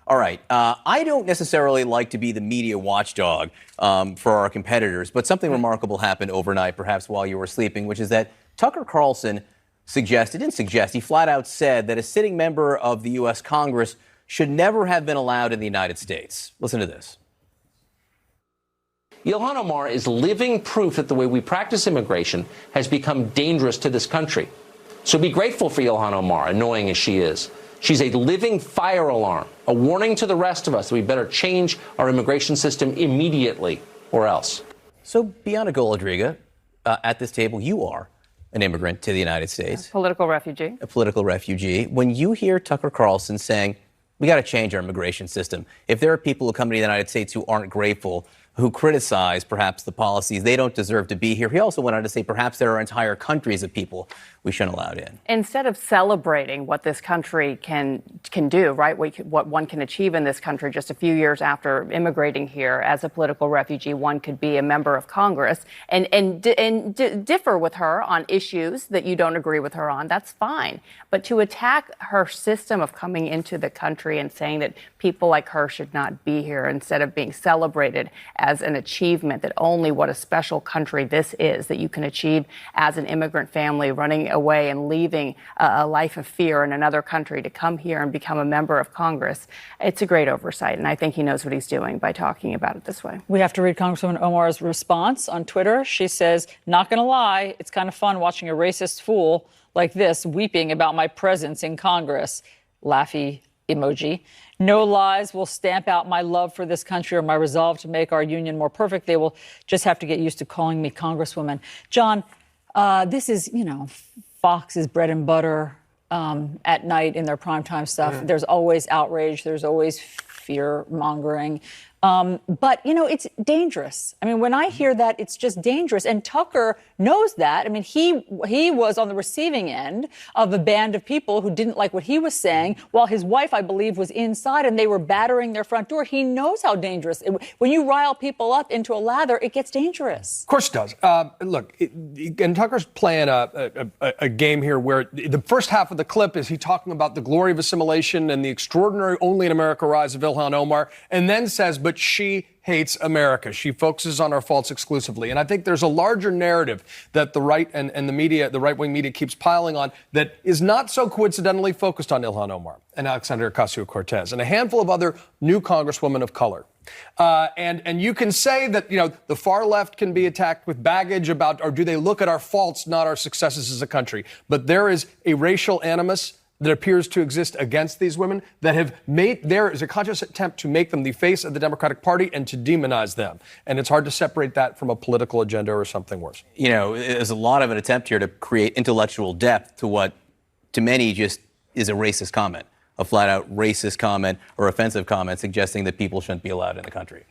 All right. I don't necessarily like to be the media watchdog for our competitors, but something remarkable happened overnight, perhaps while you were sleeping, which is that Tucker Carlson he flat out said that a sitting member of the U.S. Congress should never have been allowed in the United States. Listen to this. Ilhan Omar is living proof that the way we practice immigration has become dangerous to this country. So be grateful for Ilhan Omar, annoying as she is. She's a living fire alarm, a warning to the rest of us that we better change our immigration system immediately or else. So, Bianca Golodriga, at this table, you are an immigrant to the United States. A political refugee. A political refugee. When you hear Tucker Carlson saying, we got to change our immigration system, if there are people who come to the United States who aren't grateful, who criticize perhaps the policies, they don't deserve to be here. He also went on to say perhaps there are entire countries of people we shouldn't allow in. Instead of celebrating what this country can do, right, what one can achieve in this country just a few years after immigrating here as a political refugee, one could be a member of Congress and differ with her on issues that you don't agree with her on. That's fine. But to attack her system of coming into the country and saying that people like her should not be here instead of being celebrated as an achievement, that only what a special country this is, that you can achieve as an immigrant family running away and leaving a life of fear in another country to come here and become a member of Congress. It's a great oversight, and I think he knows what he's doing by talking about it this way. We have to read Congresswoman Omar's response on Twitter. She says, not going to lie, it's kind of fun watching a racist fool like this weeping about my presence in Congress. Laughy emoji. No lies will stamp out my love for this country or my resolve to make our union more perfect. They will just have to get used to calling me Congresswoman. John, this is, Fox's bread and butter at night in their primetime stuff. There's always outrage. There's always fear-mongering. But, it's dangerous. I mean, when I hear that, it's just dangerous. And Tucker knows that. I mean, he was on the receiving end of a band of people who didn't like what he was saying, while his wife, I believe, was inside and they were battering their front door. He knows how dangerous. When you rile people up into a lather, it gets dangerous. Of course it does. Look, and Tucker's playing a game here where the first half of the clip is he talking about the glory of assimilation and the extraordinary only in America rise of Ilhan Omar, and then says, but she hates America. She focuses on our faults exclusively. And I think there's a larger narrative that the right and the media, the right-wing media keeps piling on that is not so coincidentally focused on Ilhan Omar and Alexandria Ocasio-Cortez and a handful of other new congresswomen of color. And you can say that, the far left can be attacked with baggage about, or do they look at our faults, not our successes as a country? But there is a racial animus that appears to exist against these women that there is a conscious attempt to make them the face of the Democratic Party and to demonize them. And it's hard to separate that from a political agenda or something worse. There's a lot of an attempt here to create intellectual depth to what, to many, just is a racist comment, a flat-out racist comment or offensive comment suggesting that people shouldn't be allowed in the country.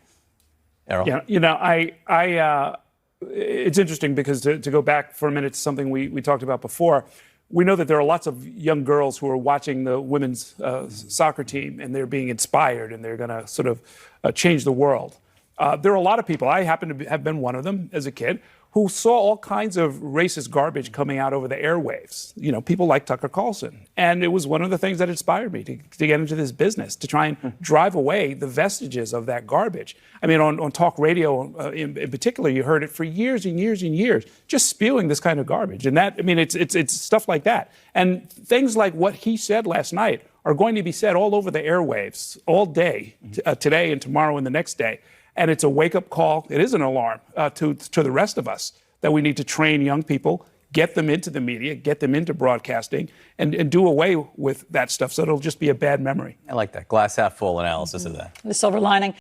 Errol? Yeah, it's interesting because to go back for a minute to something we talked about before, we know that there are lots of young girls who are watching the women's soccer team and they're being inspired and they're going to sort of change the world. There are a lot of people, I happen to have been one of them as a kid, who saw all kinds of racist garbage coming out over the airwaves. People like Tucker Carlson. And it was one of the things that inspired me to get into this business, to try and drive away the vestiges of that garbage. I mean, on talk radio in particular, you heard it for years and years and years, just spewing this kind of garbage. And it's stuff like that. And things like what he said last night are going to be said all over the airwaves all day, today and tomorrow and the next day. And it's a wake-up call. It is an alarm to the rest of us that we need to train young people, get them into the media, get them into broadcasting, and do away with that stuff so it'll just be a bad memory. I like that glass half full analysis of that. The silver lining.